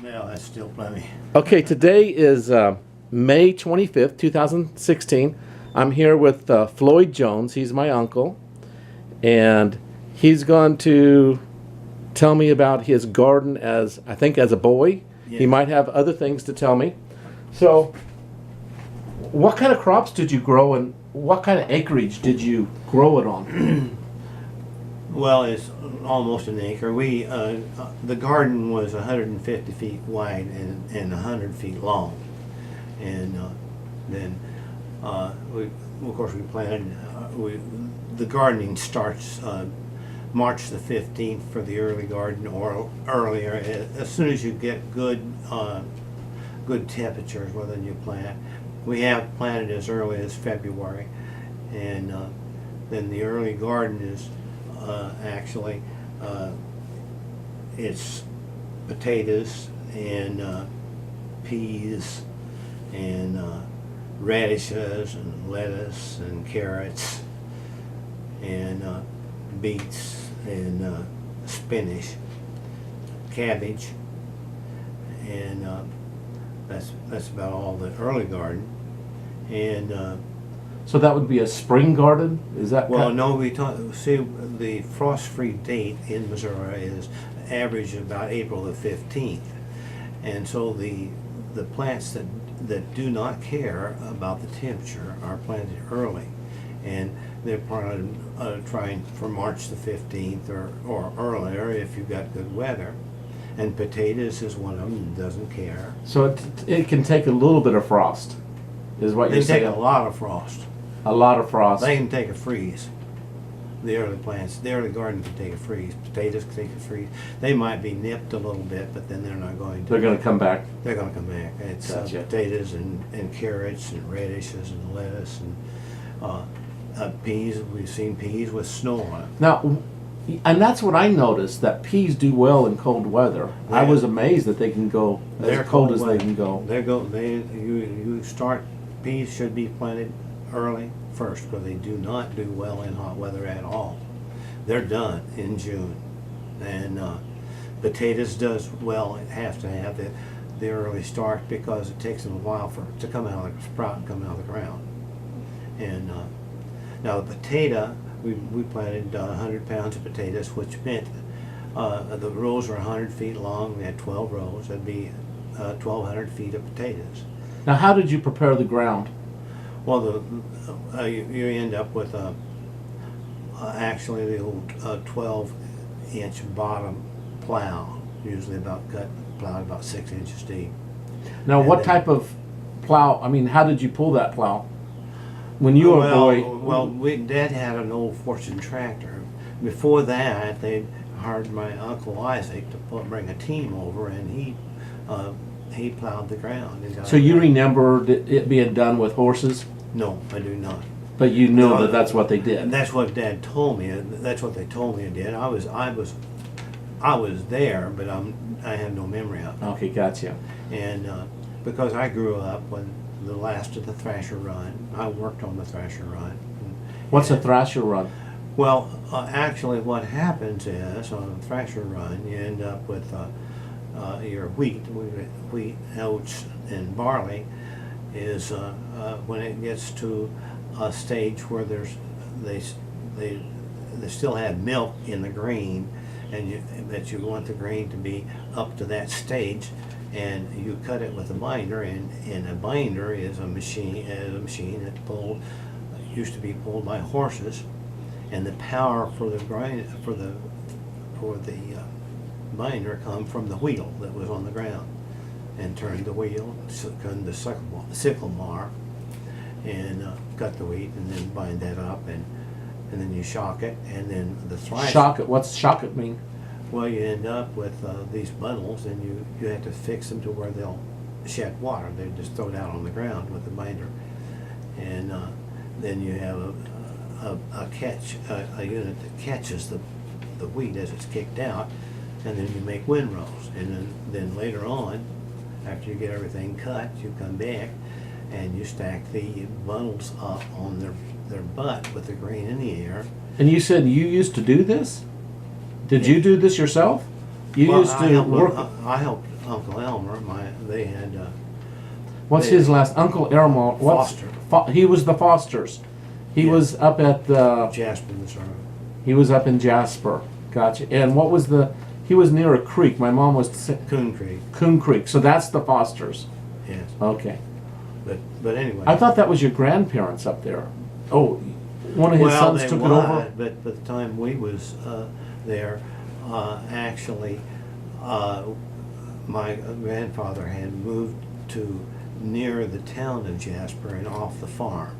Yeah, that's still plenty. Okay, today is May 25th, 2016. I'm here with Floyd Jones. He's my uncle. And he's going to tell me about his garden as, I think, as a boy. Yeah. He might have other things to tell me. So, what kind of crops did you grow and what kind of acreage did you grow it on? Well, it's almost an acre. The garden was 150 feet wide and 100 feet long, and then of course, we planted. The gardening starts March the 15th for the early garden, or earlier. As soon as you get good temperatures, well, then you plant. We have planted as early as February, and then the early garden is. Actually, it's potatoes and peas and radishes and lettuce and carrots and beets and spinach, cabbage, and that's about all the early garden. And So that would be a spring garden? Is that well, no, see, the frost-free date in Missouri is average about April the 15th. And so the plants that do not care about the temperature are planted early. And they're planted trying for March the 15th or earlier if you've got good weather. And potatoes is one of them that doesn't care. So it can take a little bit of frost, is what you're They take saying? a lot of frost. A lot of frost. They can take a freeze. The early plants, the early garden can take a freeze. Potatoes can take a freeze. They might be nipped a little bit, but then they're not going to. They're going to come back. They're going to come back. It's Gotcha. potatoes and carrots and radishes and lettuce and peas. We've seen peas with snow on it. Now, and that's what I noticed, that peas do well in cold weather. I Yeah. was amazed that they can go They're as cold as weather. they can go. You start. Peas should be planted early first, because they do not do well in hot weather at all. They're done in June, and potatoes does well. It has to have the early start because it takes them a while to come out of the sprout and come out of the ground. And now the potato, we planted 100 pounds of potatoes, which meant the rows were 100 feet long. We had 12 rows. That'd be 1,200 feet of potatoes. Now, how did you prepare the ground? Well, you end up with actually the old 12-inch bottom plow, usually plowed about 6 inches deep. Now, And what then- type of plow? I mean, how did you pull that plow? When you were a boy. Well, Dad had an old Fortune tractor. Before that, they hired my Uncle Isaac to bring a team over, and he plowed the ground. So you remember it being done with horses, No, I do not. but you knew No, that that's what they And did. that's what Dad told me. That's what they told me it did. I was there, but I have no memory of it. Okay, gotcha. And because I grew up when the last of the Thrasher Run, I worked on the Thrasher Run. What's a thrasher run? Well, actually, what happens is on a Thrasher Run, you end up with your wheat, oats, and barley. Is when it gets to a stage where they still have milk in the grain, and that you want the grain to be up to that stage, and you cut it with a binder, and a binder is a machine that used to be pulled by horses, and the power for the grind for the binder come from the wheel that was on the ground, and turned the wheel, turned the sickle bar, and cut the wheat, and then bind that up, and then you shock it, and then the thrash. Shock it. What's shock it mean? Well, you end up with these bundles, and you have to fix them to where they'll shed water. They just throw it out on the ground with the binder, and then you have a unit that catches the wheat as it's kicked out, and then you make windrows, and then later on, after you get everything cut, you come back and you stack the bundles up on their butt with the grain in the air. And you said you used to do this? Did you do this yourself? You Well, used to work. I helped Uncle Elmer, they had What's They- his last? Uncle Elmer. What's, Foster. He was the Fosters. He Yeah. was up at the. Jasper, Missouri. He was up in Jasper. Gotcha. And what was the? He was near a creek. My mom was Coon Creek, Coon Creek. So that's the Fosters. yes. Okay. But anyway. I thought that was your grandparents up there. Oh, one of his Well, sons they took it was, over. but by the time we was there, actually, my grandfather had moved to near the town of Jasper and off the farm.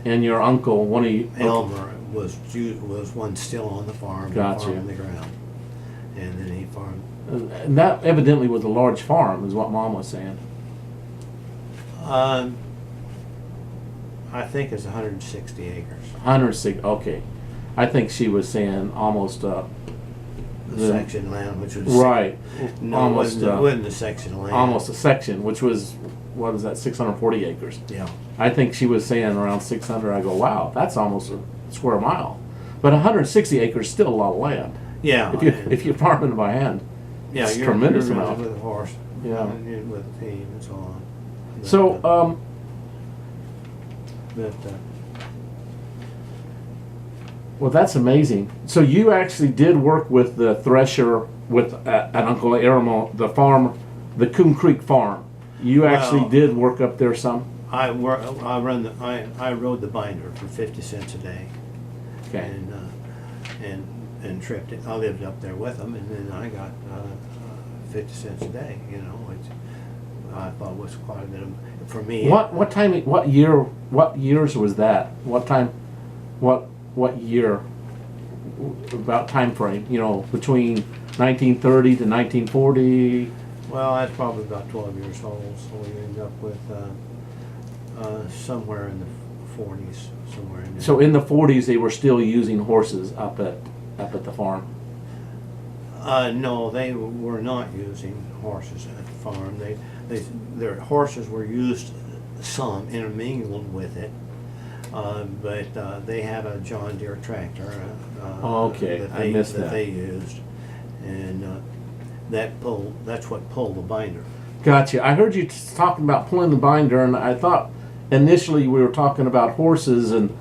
And your uncle, one of you. Elmer was one still on the farm, Gotcha. farming the ground, and then he farmed. And that evidently was a large farm, is what Mom was saying. I think it's 160 acres. 106. Okay. I think she was saying almost. The section land, which was Right. No, Almost. it wasn't a section of land. Almost a section, which was, what is that, 640 acres. Yeah. I think she was saying around 600. I go, wow, that's almost a square mile. But 160 acres is still a lot of land. Yeah. If you're farming by hand. yeah, it's you're, tremendous you're amount. with a horse. Yeah. And with a team and so on. But, So, but well, that's amazing. So you actually did work with the thresher with at Uncle Aramo, the farm, the Coon Creek farm. You actually Well- did work up there some. I rode the binder for 50 cents a day. Okay. And tripped it. I lived up there with them, and then I got 50 cents a day. You know, which I thought was quite a bit of, for me. What time? What year? What years was that? What time? What year? About time frame? You know, between 1930 to 1940. Well, I was probably about 12 years old, so we ended up with somewhere in the 40s, somewhere in there. So in the 40s, they were still using horses up at the farm. No, they were not using horses at the farm. Their horses were used some intermingled with it, but they had a John Deere tractor. Okay, I missed that. They used, and that's what pulled the binder. Gotcha. I heard you talking about pulling the binder, and I thought initially we were talking about horses, and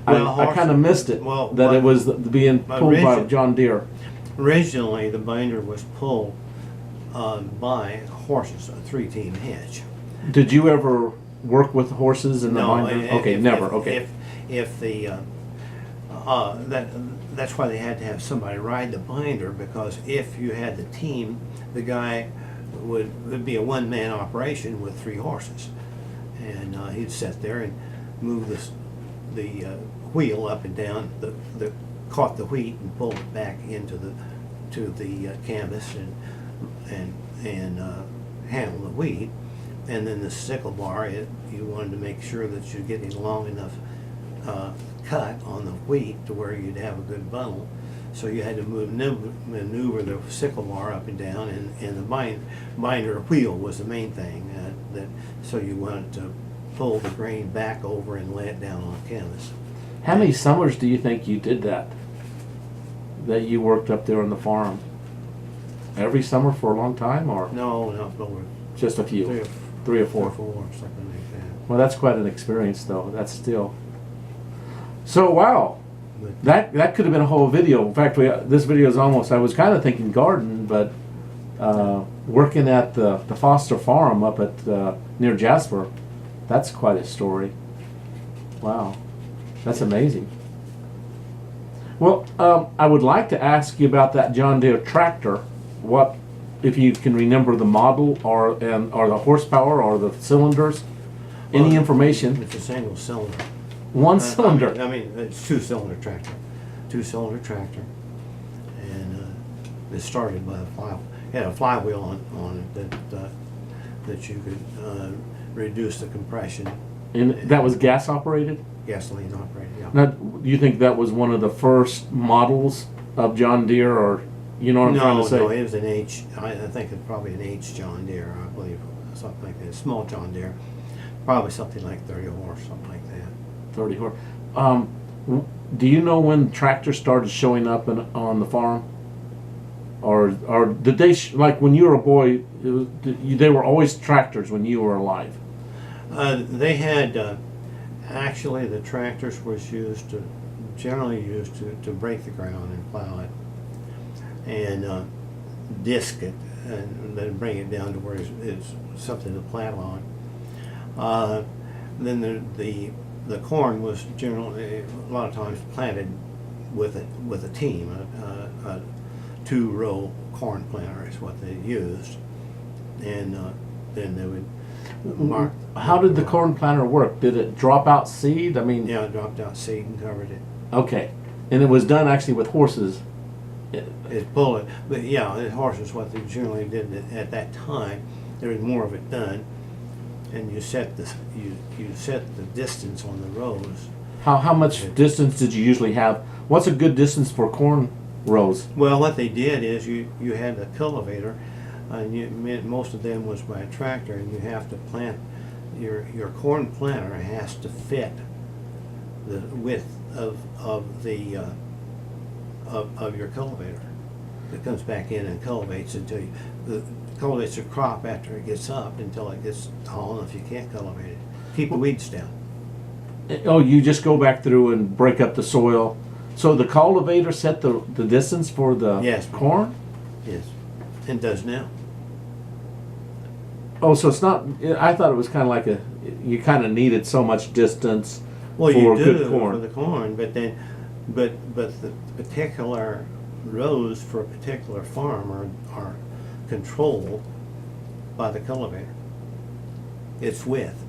Well, I kind of missed it. well, that what- it was being pulled by John Deere. Originally, the binder was pulled by horses, a 3-team hitch. Did you ever work with horses in the binder? Okay, never. Okay. If the that's why they had to have somebody ride the binder, because if you had the team, the guy would be a one-man operation with 3 horses, and he'd sit there and move the wheel up and down, caught the wheat and pulled it back into the canvas and handle the wheat, and then the sickle bar, you wanted to make sure that you're getting long enough cut on the wheat to where you'd have a good bundle. So you had to maneuver the sickle bar up and down, and the binder wheel was the main thing. So you wanted to pull the grain back over and lay it down on canvas. How many summers do you think you did that? That you worked up there on the farm? Every summer for a long time, or No, over just a few? 3 or 3 or 4. 4, something like that. Well, that's quite an experience, though. That's still. So wow, But that could have been a whole video. In fact, this video is almost. I was kind of thinking garden, but working at the Foster Farm up at near Jasper, that's quite a story. Wow, that's amazing. Well, I would like to ask you about that John Deere tractor. What, if you can remember the model or the horsepower or the cylinders? Any Well, information? it's a single cylinder. One cylinder. I mean, it's 2-cylinder tractor. 2-cylinder tractor. And it started by it had a flywheel on it that you could reduce the compression. And that was gas operated? Gasoline operated, yeah. Now, do you think that was one of the first models of John Deere, or you know what I'm trying to say? No, it was an H. I think it's probably an H John Deere, I believe, something like that. Small John Deere, probably something like 30 horse, something like that. 30 horse. Do you know when tractors started showing up on the farm? or did they like when you were a boy? They were always tractors when you were alive. They had actually the tractors was generally used to break the ground and plow it and disc it and then bring it down to where it's something to plow on. Then the corn was generally a lot of times planted with a team, a 2-row corn planter is what they used, and then they would mark. How did the corn planter work? Did it drop out seed? I mean, Yeah, it dropped out seed and covered it. okay, and it was done actually with horses. It's bullet, but yeah, the horses what they generally did at that time. There was more of it done, and you set the distance on the rows. How much distance did you usually have? What's a good distance for corn rows? Well, what they did is you had a cultivator, and most of them was by a tractor, and you have to plant your corn planter has to fit the width of your cultivator. It comes back in and cultivates cultivates your crop after it gets up until it gets tall enough you can't cultivate it. Keep the weeds down. Oh, you just go back through and break up the soil. So the cultivator set the distance for the Yes. corn? Yes, and does now. Oh, so it's not, I thought it was kind of like you kind of needed so much distance Well, for you good do corn. for the corn, but the particular rows for a particular farm are controlled by the cultivator. Its width.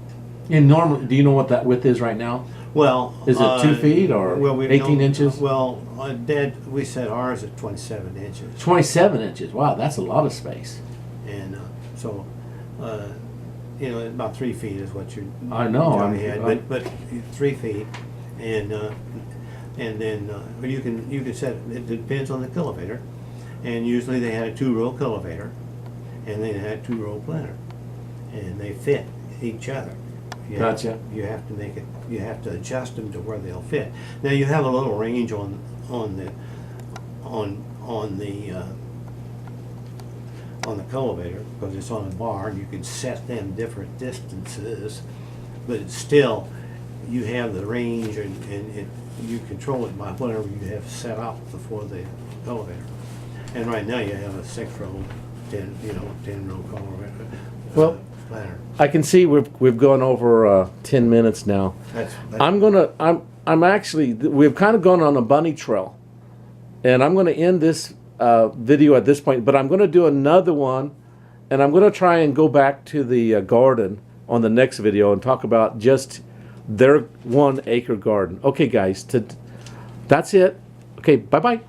And normally, do you know what that width is right now? Well, Is it 2 feet or we 18 don't- inches? Well, we set ours at 27 inches, 27 inches. Wow, that's a lot of space. and so about 3 feet is what you. I know, Johnny had, but 3 feet, and then you can set it depends on the cultivator, and usually they had a 2-row cultivator, and they had a 2-row planter, and they fit each other. Gotcha. You have to make it. You have to adjust them to where they'll fit. Now you have a little range on the cultivator because it's on a bar, and you can set them different distances, but it's still you have the range, and you control it by whatever you have set up before the cultivator. And right now you have a 6-row, 10-row cultivator. Well, Planter. I can see we've gone over 10 minutes now. I'm actually, we've kind of gone on a bunny trail, and I'm going to end this video at this point, but I'm going to do another one, and I'm going to try and go back to the garden on the next video and talk about just their 1-acre garden. Okay, guys, that's it. Okay, bye-bye.